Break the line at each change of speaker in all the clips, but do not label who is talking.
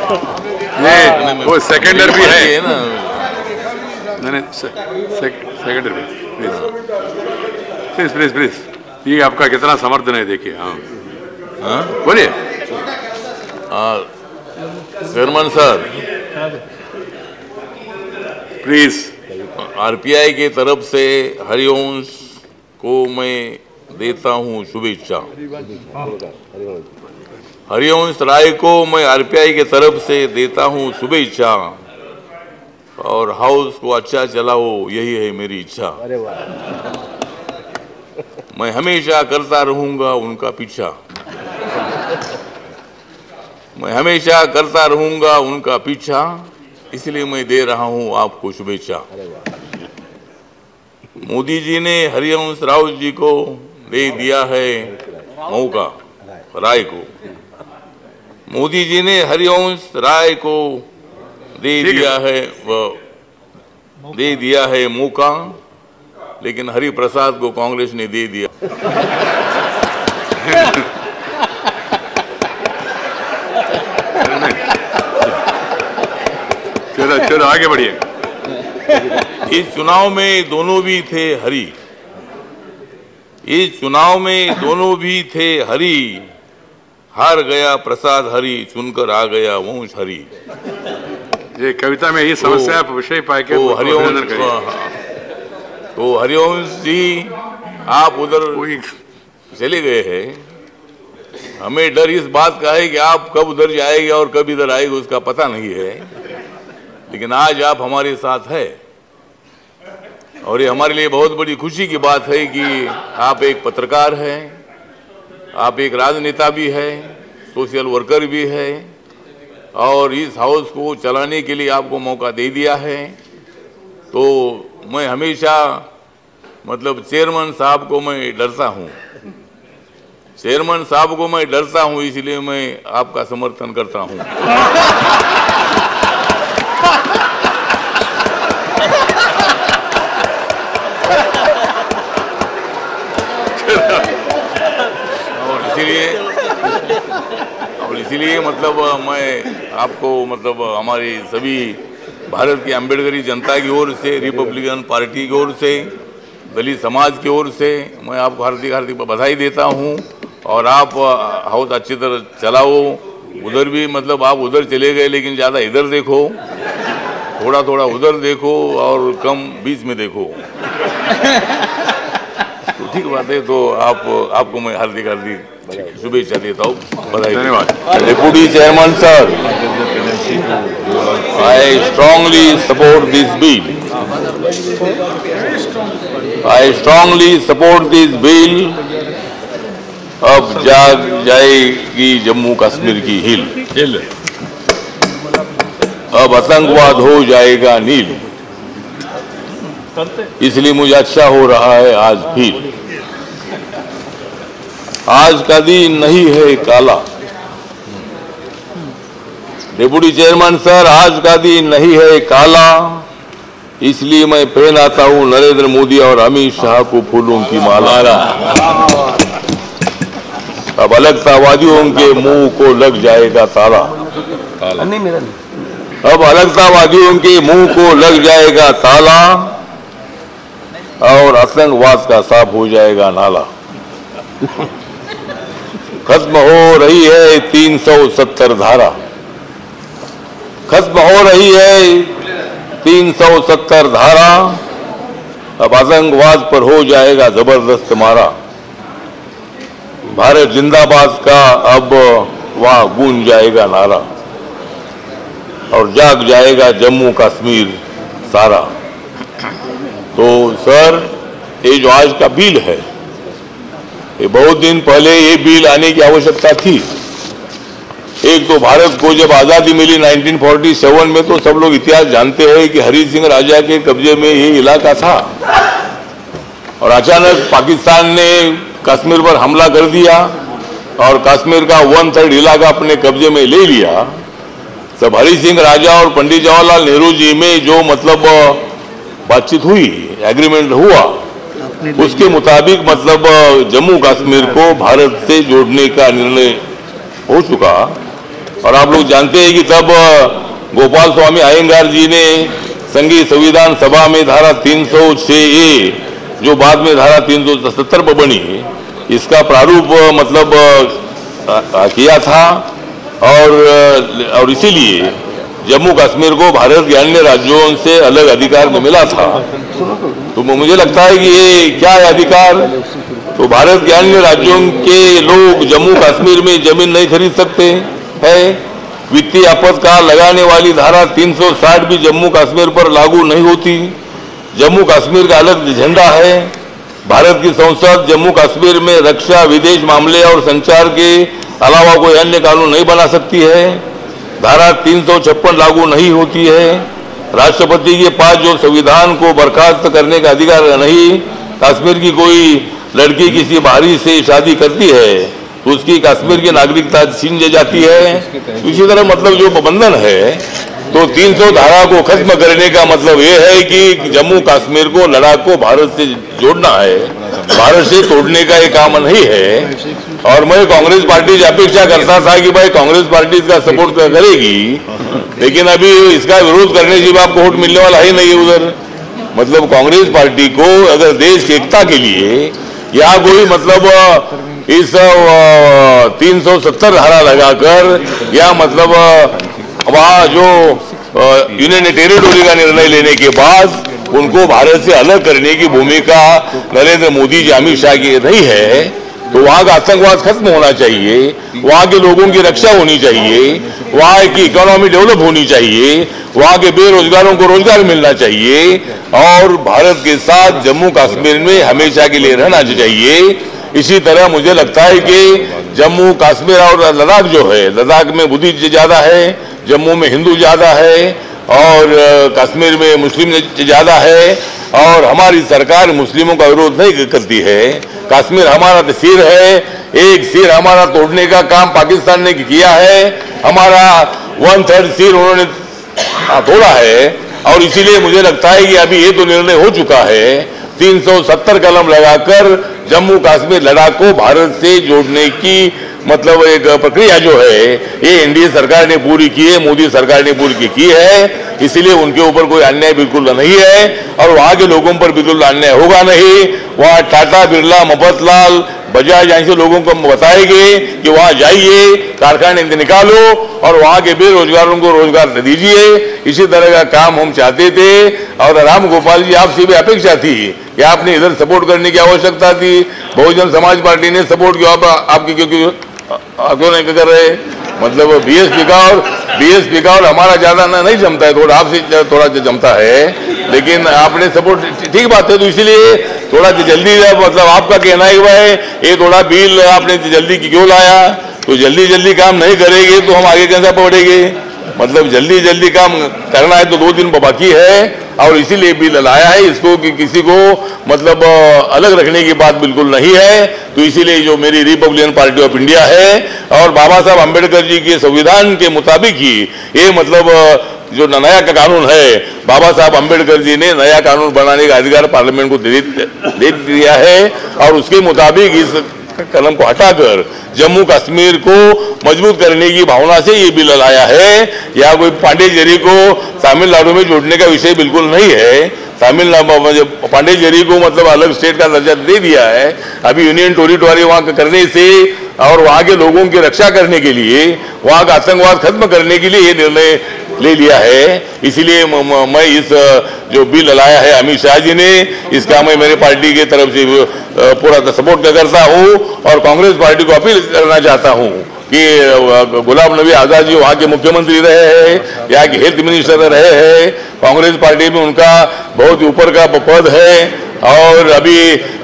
ये वो सेकेंडर भी है ना। नहीं सेकेंडर भी प्लीज प्लीज प्लीज। ये आपका कितना समर्थन है देखिए। हाँ बोलिए।
Chairman sir
please.
आरपीआई की तरफ से हरिवंश को मैं देता हूं शुभेच्छा। हरिवंश राय को मैं आरपीआई की तरफ से देता हूं शुभेच्छा और हाउस को अच्छा चलाओ, यही है मेरी इच्छा। मैं हमेशा करता रहूंगा उनका पीछा। मैं हमेशा करता रहूंगा उनका पीछा, इसलिए मैं दे रहा हूं आपको शुभेच्छा। मोदी जी ने हरिवंश राव जी को दे दिया है मौका, राय को। मोदी जी ने हरिवंश राय को दे दिया है मौका, लेकिन हरिप्रसाद को कांग्रेस ने दे दिया।
चलो आगे बढ़िए।
इस चुनाव में दोनों भी थे हरि। इस चुनाव में दोनों भी थे हरि। हार गया प्रसाद हरि, चुनकर आ गया वंश हरि।
ये कविता में ये समस्या आप विषय पाए के
तो हरिवंश जी आप उधर चले गए हैं। हमें डर इस बात का है कि आप कब उधर जाएंगे और कब इधर आएंगे उसका पता नहीं है, लेकिन आज आप हमारे साथ है और ये हमारे लिए बहुत बड़ी खुशी की बात है कि आप एक पत्रकार हैं, आप एक राजनेता भी है, सोशल वर्कर भी है और इस हाउस को चलाने के लिए आपको मौका दे दिया है। तो मैं हमेशा मतलब चेयरमैन साहब को मैं डरता हूं, चेयरमैन साहब को मैं डरता हूं, इसलिए मैं आपका समर्थन करता हूं। और इसीलिए मतलब मैं आपको मतलब हमारी सभी भारत की अम्बेडकरी जनता की ओर से, रिपब्लिकन पार्टी की ओर से, दलित समाज की ओर से मैं आपको हार्दिक हार्दिक बधाई देता हूं। और आप हाउस अच्छी तरह चलाओ। उधर भी मतलब आप उधर चले गए, लेकिन ज़्यादा इधर देखो, थोड़ा थोड़ा उधर देखो और कम बीच में देखो। तो ठीक बात है। तो आपको मैं हार्दिक हार्दिक शुभेच्छा देता हूँ, बधाई।
धन्यवाद।
Deputy chairman sir, I strongly support this bill. I strongly support this bill. अब जाग जाएगी जम्मू कश्मीर की हिल। अब आतंकवाद हो जाएगा नील, इसलिए मुझे अच्छा हो रहा है आज फील। आज का दिन नहीं है काला। डिप्टी चेयरमैन सर, आज का दिन नहीं है काला, इसलिए मैं पहनाता हूं नरेंद्र मोदी और अमित शाह को फूलों की माला। अब अलगतावादियों के मुंह को लग जाएगा ताला। अब अलगतावादियों के मुंह को लग जाएगा ताला और आतंकवाद का साफ हो जाएगा नाला। खत्म हो रही है 370 धारा। खत्म हो रही है 370 धारा। अब आतंकवाद पर हो जाएगा जबरदस्त मारा। भारत जिंदाबाद का अब वहां गूंज जाएगा नारा और जाग जाएगा जम्मू कश्मीर सारा। तो सर, ये जो आज का बिल है, ये बहुत दिन पहले ये बिल आने की आवश्यकता थी। एक तो भारत को जब आजादी मिली 1947 में, तो सब लोग इतिहास जानते हैं कि हरि सिंह राजा के कब्जे में ये इलाका था और अचानक पाकिस्तान ने कश्मीर पर हमला कर दिया और कश्मीर का 1/3 इलाका अपने कब्जे में ले लिया। तब हरि सिंह राजा और पंडित जवाहरलाल नेहरू जी में जो मतलब बातचीत हुई, एग्रीमेंट हुआ, उसके मुताबिक मतलब जम्मू कश्मीर को भारत से जोड़ने का निर्णय हो चुका। और आप लोग जानते हैं कि तब गोपाल स्वामी अयंगार जी ने संघीय संविधान सभा में धारा 306A, जो बाद में धारा 370 पर बनी, इसका प्रारूप मतलब किया था। और इसीलिए जम्मू कश्मीर को भारत के अन्य राज्यों से अलग अधिकार में मिला था। तो मुझे लगता है कि ये क्या है अधिकार, तो भारत के अन्य राज्यों के लोग जम्मू कश्मीर में जमीन नहीं खरीद सकते हैं। वित्तीय आपातकाल लगाने वाली धारा 360 भी जम्मू कश्मीर पर लागू नहीं होती। जम्मू कश्मीर का अलग झंडा है। भारत की संसद जम्मू कश्मीर में रक्षा, विदेश मामले और संचार के अलावा कोई अन्य कानून नहीं बना सकती है। धारा 356 लागू नहीं होती है। राष्ट्रपति के पास जो संविधान को बर्खास्त करने का अधिकार नहीं। कश्मीर की कोई लड़की किसी बाहरी से शादी करती है तो उसकी कश्मीर की नागरिकता छीन जाती है। इसी तरह मतलब जो बंधन है, तो 300 धारा को खत्म करने का मतलब ये है कि जम्मू कश्मीर को, लद्दाख को भारत से जोड़ना है, भारत से तोड़ने का ये काम नहीं है। और मैं कांग्रेस पार्टी से अपेक्षा करता था कि भाई कांग्रेस पार्टी इसका सपोर्ट करेगी, लेकिन अभी इसका विरोध करने से भी आपको वोट मिलने वाला ही नहीं है उधर। मतलब कांग्रेस पार्टी को अगर देश की एकता के लिए या कोई मतलब इस 370 धारा लगाकर या मतलब वहाँ जो यूनियन टेरिटोरी का निर्णय लेने के बाद उनको भारत से अलग करने की भूमिका नरेंद्र मोदी जी, अमित शाह की नहीं है, तो वहाँ का आतंकवाद खत्म होना चाहिए, वहाँ के लोगों की रक्षा होनी चाहिए, वहाँ की इकोनॉमी डेवलप होनी चाहिए, वहाँ के बेरोजगारों को रोजगार मिलना चाहिए और भारत के साथ जम्मू कश्मीर में हमेशा के लिए रहना चाहिए। इसी तरह मुझे लगता है कि जम्मू कश्मीर और लद्दाख जो है, लद्दाख में बुद्धिस्ट ज्यादा है, जम्मू में हिंदू ज्यादा है और कश्मीर में मुस्लिम ज्यादा है और हमारी सरकार मुस्लिमों का विरोध नहीं करती है। कश्मीर हमारा तो सिर है, एक सिर हमारा तोड़ने का काम पाकिस्तान ने किया है, हमारा 1/3 सिर उन्होंने तोड़ा है और इसीलिए मुझे लगता है कि अभी ये तो निर्णय हो चुका है, 370 कलम लगाकर जम्मू कश्मीर लद्दाख को भारत से जोड़ने की मतलब एक प्रक्रिया जो है ये एनडीए सरकार ने पूरी की है, मोदी सरकार ने पूरी की है। इसीलिए उनके ऊपर कोई अन्याय बिल्कुल नहीं है और वहाँ के लोगों पर बिल्कुल अन्याय होगा नहीं। वहाँ टाटा, बिरला, मफतलाल, बजाज ऐसे लोगों को हम बताएंगे कि वहाँ जाइए, कारखाने निकालो और वहाँ के बेरोजगारों को रोजगार दीजिए। इसी तरह का काम हम चाहते थे और राम गोपाल जी आपसे भी अपेक्षा थी कि आपने इधर सपोर्ट करने की आवश्यकता थी। बहुजन समाज पार्टी ने सपोर्ट किया, आपकी क्यों नहीं कर रहे? मतलब बीएसपी का और हमारा ज्यादा नहीं जमता है, थोड़ा आपसे थोड़ा जमता है, लेकिन आपने सपोर्ट ठीक बात है, तो इसीलिए थोड़ा जल्दी मतलब आपका कहना है भाई ये थोड़ा बिल आपने जल्दी क्यों लाया, तो जल्दी काम नहीं करेंगे तो हम आगे कैसे बढ़ेंगे? मतलब जल्दी काम करना है तो 2 दिन बाकी है और इसीलिए बिल लाया है। इसको कि किसी को मतलब अलग रखने की बात बिल्कुल नहीं है। तो इसीलिए जो मेरी रिपब्लिकन पार्टी ऑफ इंडिया है और बाबा साहब अम्बेडकर जी के संविधान के मुताबिक ही ये मतलब जो नया कानून है, बाबा साहब अम्बेडकर जी ने नया कानून बनाने का अधिकार पार्लियामेंट को दे दिया है और उसके मुताबिक इस कलम को हटाकर जम्मू कश्मीर को मजबूत करने की भावना से ये बिल लाया है। या कोई पांडेचेरी को तमिलनाडु में जोड़ने का विषय बिल्कुल नहीं है। तमिलनाडु पांडेचेरी को मतलब अलग स्टेट का दर्जा दे दिया है। अभी यूनियन टेरिटोरी वहाँ करने से और वहाँ के लोगों की रक्षा करने के लिए, वहाँ का आतंकवाद खत्म करने के लिए ये निर्णय ले लिया है। इसीलिए मैं इस जो बिल लाया है अमित शाह जी ने, इसका मैं मेरे पार्टी की तरफ से पूरा सपोर्ट करता हूँ और कांग्रेस पार्टी को अपील करना चाहता हूँ कि गुलाम नबी आजाद जी वहाँ के मुख्यमंत्री रहे हैं, यहाँ के हेल्थ मिनिस्टर रहे हैं, कांग्रेस पार्टी में उनका बहुत ऊपर का पद है और अभी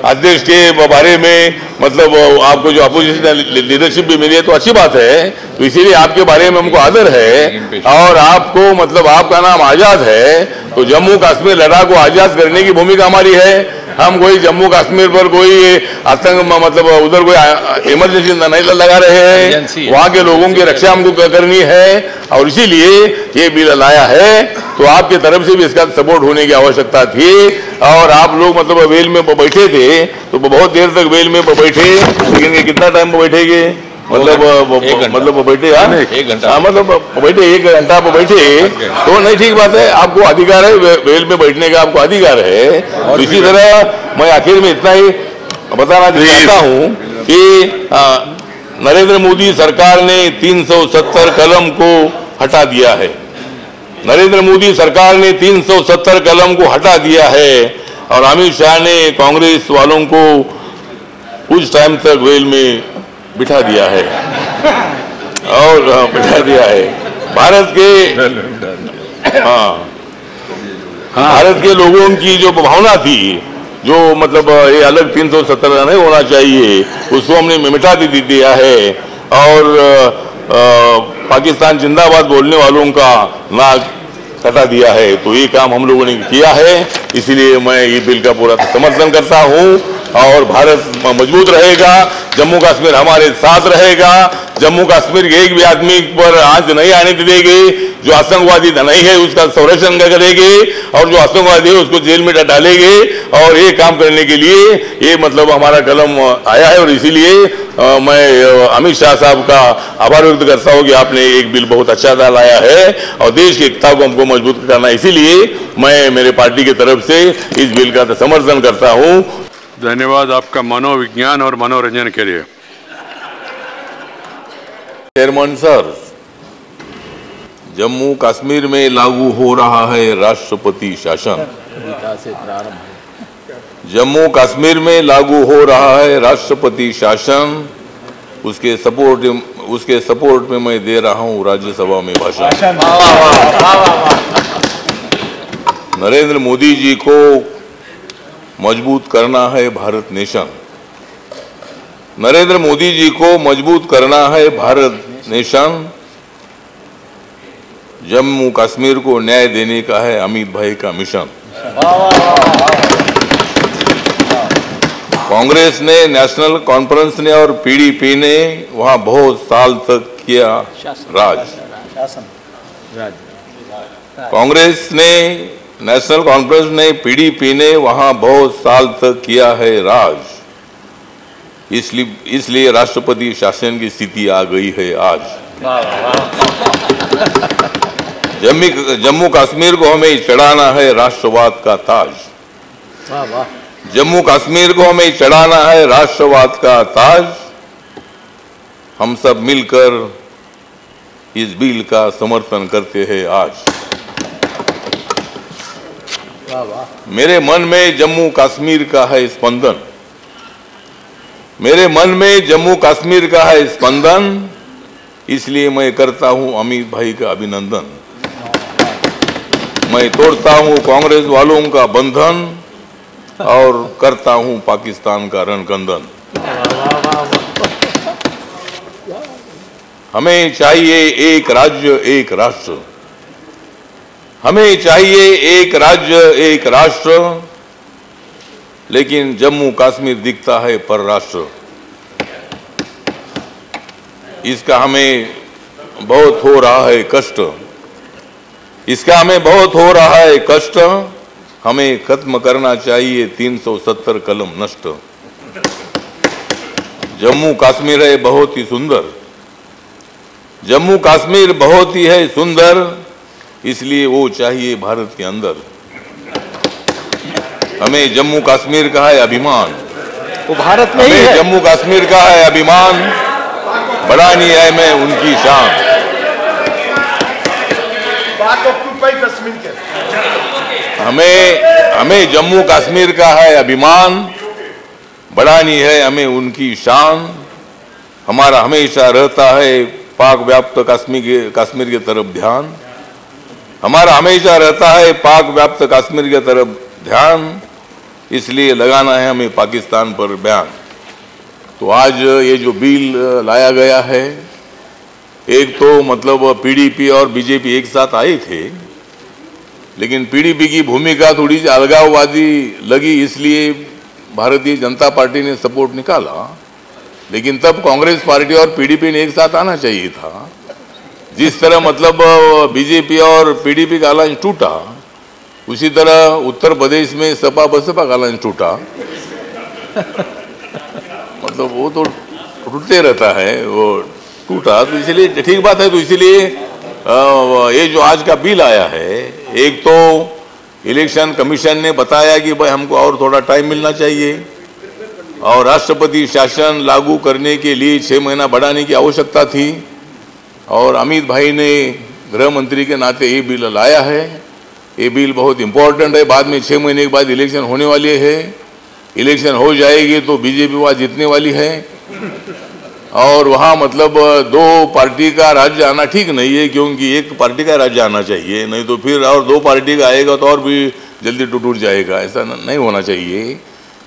अध्यक्ष के बारे में मतलब आपको जो अपोजिशन लीडरशिप भी मिली है तो अच्छी बात है। तो इसीलिए आपके बारे में हमको आदर है और आपको मतलब आपका नाम आजाद है, तो जम्मू कश्मीर लद्दाख को आजाद करने की भूमिका हमारी है। हम कोई जम्मू कश्मीर पर कोई आतंक मतलब उधर कोई इमरजेंसी नहीं लगा रहे हैं, वहाँ के लोगों की रक्षा हमको करनी है और इसीलिए ये बिल लाया है। तो आपकी तरफ से भी इसका सपोर्ट होने की आवश्यकता थी और आप लोग मतलब वेल में बैठे थे तो बहुत देर तक वेल में बैठे, लेकिन कितना टाइम बैठेंगे? मतलब बैठे यार 1 घंटा, मतलब बैठे 1 घंटा पर बैठे तो नहीं, ठीक बात है, आपको अधिकार है वेल में बैठने का, आपको अधिकार है। और इसी तरह मैं आखिर में इतना ही बताना चाहता हूँ कि नरेंद्र मोदी सरकार ने 370 कलम को हटा दिया है। नरेंद्र मोदी सरकार ने 370 कलम को हटा दिया है और अमित शाह ने कांग्रेस वालों को कुछ टाइम तक वेल में बिठा दिया है और बिठा दिया है। भारत के लोगों की जो भावना थी, जो मतलब ये अलग 370 नहीं होना चाहिए, उसको हमने मिटा दिया है और पाकिस्तान जिंदाबाद बोलने वालों का नाक कटा दिया है। तो ये काम हम लोगों ने किया है, इसीलिए मैं ये बिल का पूरा समर्थन करता हूँ और भारत मजबूत रहेगा, जम्मू कश्मीर हमारे साथ रहेगा, जम्मू कश्मीर के एक भी आदमी पर आंच नहीं आने देंगे, जो आतंकवादी नहीं है उसका संरक्षण करेंगे और जो आतंकवादी है उसको जेल में डालेंगे। और ये काम करने के लिए ये मतलब हमारा कलम आया है और इसीलिए मैं अमित शाह साहब का आभार व्यक्त करता हूँ कि आपने एक बिल बहुत अच्छा लाया है और देश की एकता को हमको मजबूत करना, इसीलिए मैं मेरे पार्टी की तरफ से इस बिल का समर्थन करता हूँ।
धन्यवाद आपका मनोविज्ञान और मनोरंजन के लिए।
चेयरमैन सर, जम्मू कश्मीर में लागू हो रहा है राष्ट्रपति शासन। जम्मू कश्मीर में लागू हो रहा है राष्ट्रपति शासन, उसके सपोर्ट में मैं दे रहा हूं राज्यसभा में भाषण। नरेंद्र मोदी जी को मजबूत करना है भारत नेशन। नरेंद्र मोदी जी को मजबूत करना है भारत नेशन। जम्मू कश्मीर को न्याय देने का है अमित भाई का मिशन। कांग्रेस ने, नेशनल कॉन्फ्रेंस ने और पीडीपी ने वहां बहुत साल तक किया राज। कांग्रेस ने, नेशनल कॉन्फ्रेंस ने, पीडीपी ने वहां बहुत साल तक किया है राज। इसलिए राष्ट्रपति शासन की स्थिति आ गई है आज। जम्मू कश्मीर को हमें चढ़ाना है राष्ट्रवाद का ताज। जम्मू कश्मीर को हमें चढ़ाना है राष्ट्रवाद का ताज। हम सब मिलकर इस बिल का समर्थन करते हैं आज। मेरे मन में जम्मू कश्मीर का है स्पंदन। मेरे मन में जम्मू कश्मीर का है स्पंदन, इसलिए मैं करता हूं अमित भाई का अभिनंदन। मैं तोड़ता हूं कांग्रेस वालों का बंधन और करता हूं पाकिस्तान का रणकंदन। हमें चाहिए एक राज्य एक राष्ट्र। हमें चाहिए एक राज्य एक राष्ट्र, लेकिन जम्मू कश्मीर दिखता है परराष्ट्र। इसका हमें बहुत हो रहा है कष्ट। इसका हमें बहुत हो रहा है कष्ट। हमें खत्म करना चाहिए 370 कलम नष्ट। जम्मू कश्मीर है बहुत ही सुंदर। जम्मू कश्मीर बहुत ही है सुंदर, इसलिए वो चाहिए भारत के अंदर। हमें जम्मू कश्मीर का है अभिमान।
वो भारत में ही है।
जम्मू कश्मीर का है अभिमान, बढ़ानी है मैं उनकी शान। हमें जम्मू कश्मीर का है अभिमान, बढ़ानी है हमें उनकी शान। हमारा हमेशा रहता है पाक व्याप्त कश्मीर की तरफ ध्यान। हमारा हमेशा रहता है पाक व्याप्त कश्मीर की तरफ ध्यान, इसलिए लगाना है हमें पाकिस्तान पर बयान। तो आज ये जो बिल लाया गया है, एक तो मतलब पीडीपी और बीजेपी एक साथ आए थे, लेकिन पीडीपी की भूमिका थोड़ी सी अलगाववादी लगी, इसलिए भारतीय जनता पार्टी ने सपोर्ट निकाला। लेकिन तब कांग्रेस पार्टी और पीडीपी ने एक साथ आना चाहिए था। जिस तरह मतलब बीजेपी और पीडीपी का अलायंस टूटा, उसी तरह उत्तर प्रदेश में सपा बसपा का अलायंस टूटा। मतलब वो तो टूटते रहता है, वो टूटा, तो इसलिए ठीक बात है। तो इसलिए ये जो आज का बिल आया है, एक तो इलेक्शन कमीशन ने बताया कि भाई हमको और थोड़ा टाइम मिलना चाहिए और राष्ट्रपति शासन लागू करने के लिए 6 महीना बढ़ाने की आवश्यकता थी, और अमित भाई ने गृह मंत्री के नाते ये बिल लाया है। ये बिल बहुत इंपॉर्टेंट है। बाद में 6 महीने के बाद इलेक्शन होने वाले हैं, इलेक्शन हो जाएगी तो बीजेपी वहाँ जीतने वाली है, और वहाँ मतलब 2 पार्टी का राज्य आना ठीक नहीं है, क्योंकि एक पार्टी का राज्य आना चाहिए, नहीं तो फिर और 2 पार्टी का आएगा तो और भी जल्दी टूट जाएगा, ऐसा नहीं होना चाहिए।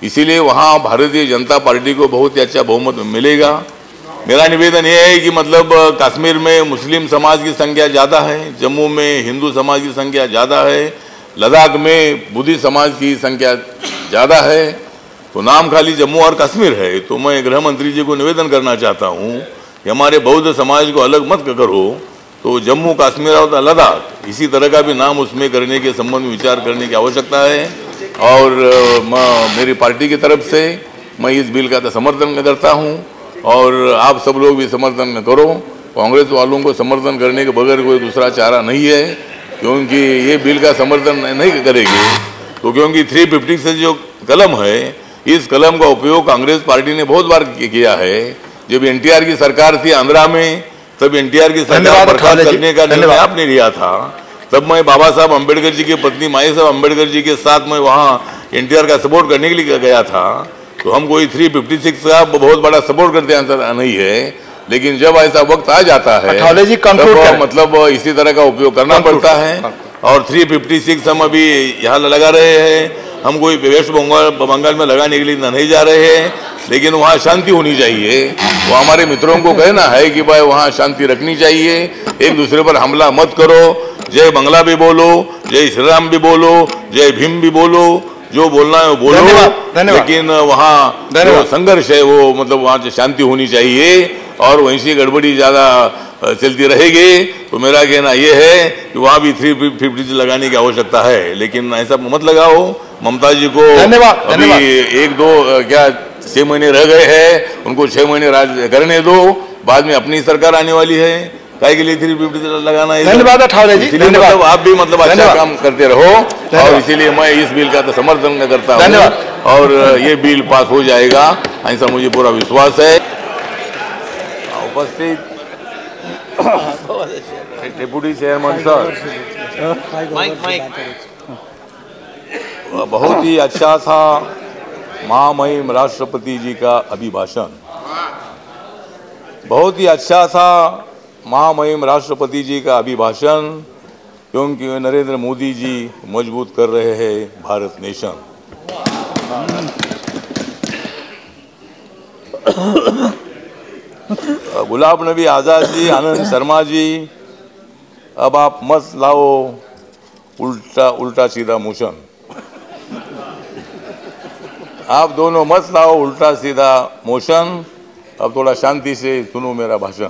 इसीलिए वहाँ भारतीय जनता पार्टी को बहुत ही अच्छा बहुमत मिलेगा। मेरा निवेदन यह है कि मतलब कश्मीर में मुस्लिम समाज की संख्या ज़्यादा है, जम्मू में हिंदू समाज की संख्या ज़्यादा है, लद्दाख में बुद्धिस्ट समाज की संख्या ज़्यादा है, तो नाम खाली जम्मू और कश्मीर है। तो मैं गृह मंत्री जी को निवेदन करना चाहता हूँ कि हमारे बौद्ध समाज को अलग मत करो, तो जम्मू कश्मीर और लद्दाख इसी तरह का भी नाम उसमें करने के संबंध में विचार करने की आवश्यकता है। और मेरी पार्टी की तरफ से मैं इस बिल का समर्थन करता हूँ, और आप सब लोग भी समर्थन करो। कांग्रेस वालों को समर्थन करने के बगैर कोई दूसरा चारा नहीं है, क्योंकि ये बिल का समर्थन नहीं करेंगे तो, क्योंकि 356 जो कलम है, इस कलम का उपयोग कांग्रेस पार्टी ने बहुत बार किया है। जब एनटीआर की सरकार थी आंध्रा में, तब एनटीआर की सरकार बर्खास्त करने का निर्णय आपने लिया था। तब मैं बाबा साहब अम्बेडकर जी की पत्नी माई साहब अम्बेडकर जी के साथ मैं वहाँ एनटीआर का सपोर्ट करने के लिए गया था। तो हम कोई 356 का बहुत बड़ा सपोर्ट करते हैं नहीं है, लेकिन जब ऐसा वक्त आ जाता है तब मतलब इसी तरह का उपयोग करना पड़ता है। और 356 हम अभी यहाँ लगा रहे हैं, हम कोई वेस्ट बंगाल में लगाने के लिए नहीं जा रहे हैं, लेकिन वहाँ शांति होनी चाहिए। वो हमारे मित्रों को कहना है कि भाई वहाँ शांति रखनी चाहिए, एक दूसरे पर हमला मत करो, जय बंगला भी बोलो, जय श्री राम भी बोलो, जय भीम भी बोलो, जो बोलना है वो बोलो, लेकिन वहाँ जो संघर्ष है वो मतलब वहाँ से शांति होनी चाहिए, और वहीं से गड़बड़ी ज़्यादा चलती रहेगी। तो मेरा कहना ये है कि वहाँ भी 350 लगाने की आवश्यकता है, लेकिन ऐसा मत लगाओ। ममता जी को अभी 1-2 क्या 6 महीने रह गए हैं, उनको 6 महीने राज करने दो, बाद में अपनी सरकार आने वाली है, काय के लिए 350 लगाना है।
धन्यवाद ठाकुर जी,
मतलब आप भी मतलब अच्छा काम करते रहो, और इसीलिए मैं इस बिल का तो समर्थन करता हूँ, और ये बिल पास हो जाएगा, ऐसा मुझे पूरा विश्वास है। उपस्थित डिप्टी चेयरमैन सर, बहुत ही अच्छा था महामहिम राष्ट्रपति जी का अभिभाषण, बहुत ही अच्छा था महामहिम राष्ट्रपति जी का अभिभाषण, क्योंकि नरेंद्र मोदी जी मजबूत कर रहे हैं भारत नेशन। गुलाब नबी आज़ाद जी, आनंद शर्मा जी, अब आप मत लाओ उल्टा सीधा मोशन, आप दोनों मत लाओ उल्टा सीधा मोशन। अब थोड़ा शांति से सुनो मेरा भाषण।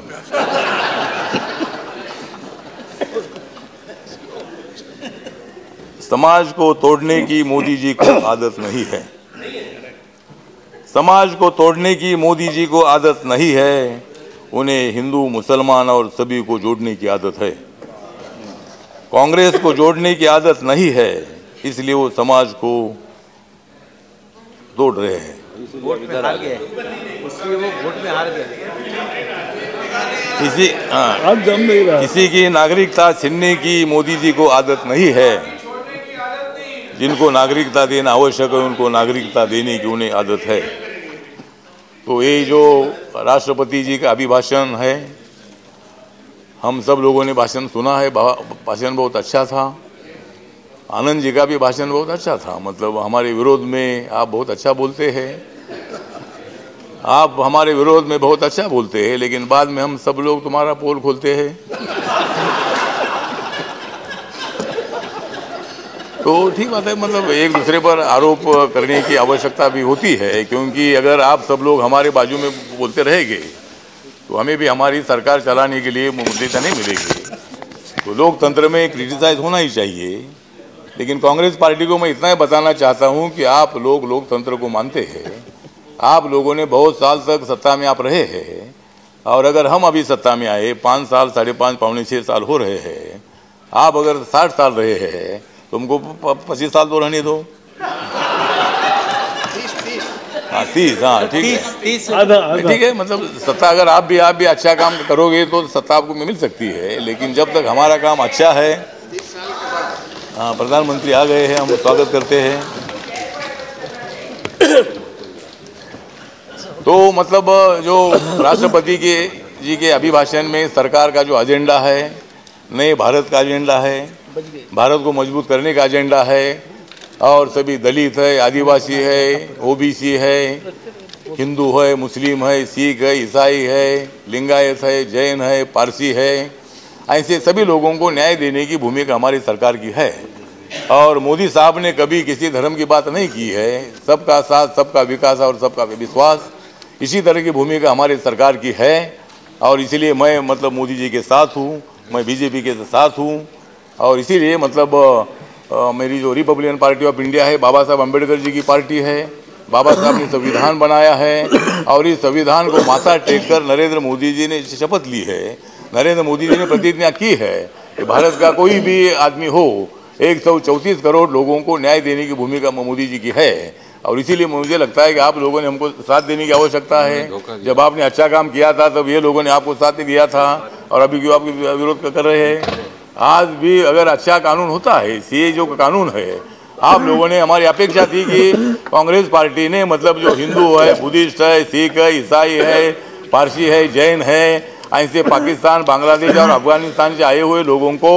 समाज को तोड़ने की मोदी जी को आदत नहीं है, समाज को तोड़ने की मोदी जी को आदत नहीं है, उन्हें हिंदू मुसलमान और सभी को जोड़ने की आदत है। कांग्रेस को जोड़ने की आदत नहीं है, इसलिए वो समाज को तोड़ रहे हैं।
वोट में हार गए, इसलिए वो वोट में हार गए।
किसी की नागरिकता छीनने की मोदी जी को आदत नहीं है, जिनको नागरिकता देना आवश्यक है उनको नागरिकता देने की उन्हें आदत है। तो ये जो राष्ट्रपति जी का अभिभाषण है, हम सब लोगों ने भाषण सुना है, भाषण बहुत अच्छा था। आनंद जी का भी भाषण बहुत अच्छा था, मतलब हमारे विरोध में आप बहुत अच्छा बोलते हैं, आप हमारे विरोध में बहुत अच्छा बोलते हैं, लेकिन बाद में हम सब लोग तुम्हारा पोल खोलते हैं। तो ठीक बात है, मतलब एक दूसरे पर आरोप करने की आवश्यकता भी होती है, क्योंकि अगर आप सब लोग हमारे बाजू में बोलते रहेंगे तो हमें भी हमारी सरकार चलाने के लिए मुद्दा नहीं मिलेगी। तो लोकतंत्र में क्रिटिसाइज होना ही चाहिए, लेकिन कांग्रेस पार्टी को मैं इतना ही बताना चाहता हूं कि आप लोग लोकतंत्र को मानते हैं, आप लोगों ने बहुत साल तक सत्ता में आप रहे हैं, और अगर हम अभी सत्ता में आए 5 साल, 5.5, पौने 6 साल हो रहे हैं, आप अगर 60 साल रहे हैं तो हमको 25 साल तो रहने दो। 30, हाँ ठीक है, ठीक है। मतलब सत्ता अगर आप भी अच्छा काम करोगे तो सत्ता आपको मिल सकती है, लेकिन जब तक हमारा काम अच्छा है। हाँ, प्रधानमंत्री आ गए हैं, हम स्वागत करते हैं। तो मतलब जो राष्ट्रपति जी के अभिभाषण में सरकार का जो एजेंडा है, नए भारत का एजेंडा है, भारत को मजबूत करने का एजेंडा है, और सभी दलित है, आदिवासी है, ओबीसी है, हिंदू है, मुस्लिम है, सिख है, ईसाई है, लिंगायत है, जैन है, पारसी है, ऐसे सभी लोगों को न्याय देने की भूमिका हमारी सरकार की है। और मोदी साहब ने कभी किसी धर्म की बात नहीं की है, सबका साथ, सबका विकास और सबका विश्वास, इसी तरह की भूमिका हमारी सरकार की है। और इसीलिए मैं मतलब मोदी जी के साथ हूँ, मैं बीजेपी के साथ हूँ, और इसीलिए मतलब मेरी जो रिपब्लिकन पार्टी ऑफ इंडिया है, बाबा साहब अम्बेडकर जी की पार्टी है। बाबा साहब ने संविधान बनाया है, और इस संविधान को माथा टेक कर नरेंद्र मोदी जी ने शपथ ली है, नरेंद्र मोदी जी ने प्रतिज्ञा की है कि भारत का कोई भी आदमी हो, 134 करोड़ लोगों को न्याय देने की भूमिका मोदी जी की है। और इसीलिए मुझे लगता है कि आप लोगों ने हमको साथ देने की आवश्यकता है। जब आपने अच्छा काम किया था तब ये लोगों ने आपको साथ दिया था, और अभी क्यों आपके विरोध कर रहे हैं? आज भी अगर अच्छा कानून होता है, ये जो कानून है, आप लोगों ने, हमारी अपेक्षा थी कि कांग्रेस पार्टी ने मतलब जो हिंदू है, बुद्धिस्ट है, सिख है, ईसाई है, पारसी है, जैन है, ऐसे पाकिस्तान, बांग्लादेश और अफगानिस्तान से आए हुए लोगों को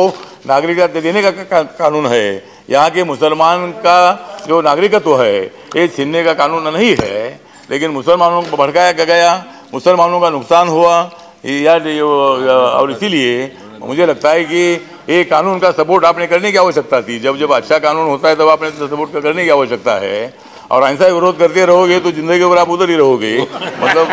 नागरिकता देने का कानून है। यहाँ के मुसलमान का जो नागरिकत्व है ये छीनने का कानून नहीं है, लेकिन मुसलमानों को भड़काया गया, मुसलमानों का नुकसान हुआ और इसीलिए मुझे लगता है कि ये कानून का सपोर्ट आपने करने की आवश्यकता थी। जब अच्छा कानून होता है तब आपने सपोर्ट करने की आवश्यकता है, और ऐसा ही विरोध करते रहोगे तो जिंदगी भर आप उधर ही रहोगे। मतलब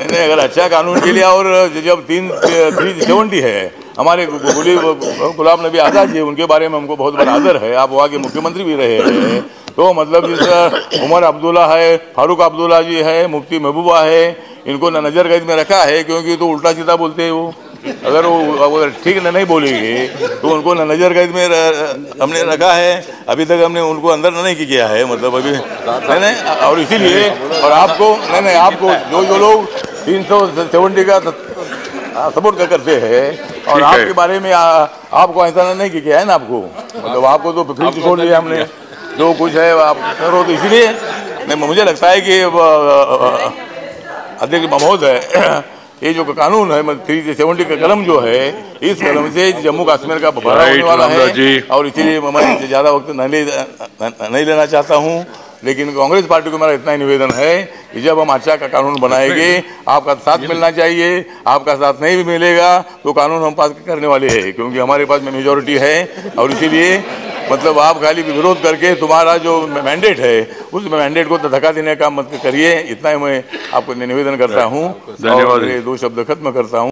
नहीं, अगर अच्छा कानून के लिए, और जब 370 है, हमारे गुलाम नबी आज़ाद जी, उनके बारे में हमको बहुत बड़ा आदर है, आप वहाँ के मुख्यमंत्री भी रहे हैं। तो मतलब जिस उमर अब्दुल्ला है, फारूक अब्दुल्ला जी है, मुफ्ती महबूबा है, इनको नजर कैद में रखा है, क्योंकि तो उल्टा सीधा बोलते हैं वो। अगर वो ठीक नहीं बोलेंगे तो उनको नजर कैद में हमने रखा है। अभी तक हमने उनको अंदर नहीं किया है, मतलब अभी नहीं। और इसीलिए, और आपको नहीं, आपको जो लोग 370 का सपोर्ट करते हैं, और आपके बारे में आपको ऐसा नहीं किया है ना, आपको मतलब आपको तो फिर छोड़ दिया हमने, जो कुछ है आप करो। तो इसलिए मुझे लगता है कि अध्यक्ष महोदय, ये जो कानून है 370 का कलम जो है, इस कलम से जम्मू कश्मीर का बड़ा होने वाला है, और इसीलिए मैं ज़्यादा वक्त नहीं लेना चाहता हूँ। लेकिन कांग्रेस पार्टी को मेरा इतना ही निवेदन है कि जब हम अच्छा का कानून बनाएंगे, आपका साथ मिलना चाहिए। आपका साथ नहीं भी मिलेगा तो कानून हम पास करने वाले हैं, क्योंकि हमारे पास में मेजॉरिटी है। और इसीलिए मतलब आप खाली विरोध करके तुम्हारा जो मैंडेट है, उस मैंडेट को धक्का देने का मत करिए। इतना ही मैं आपको निवेदन करता हूँ, और 2 शब्द खत्म करता हूँ।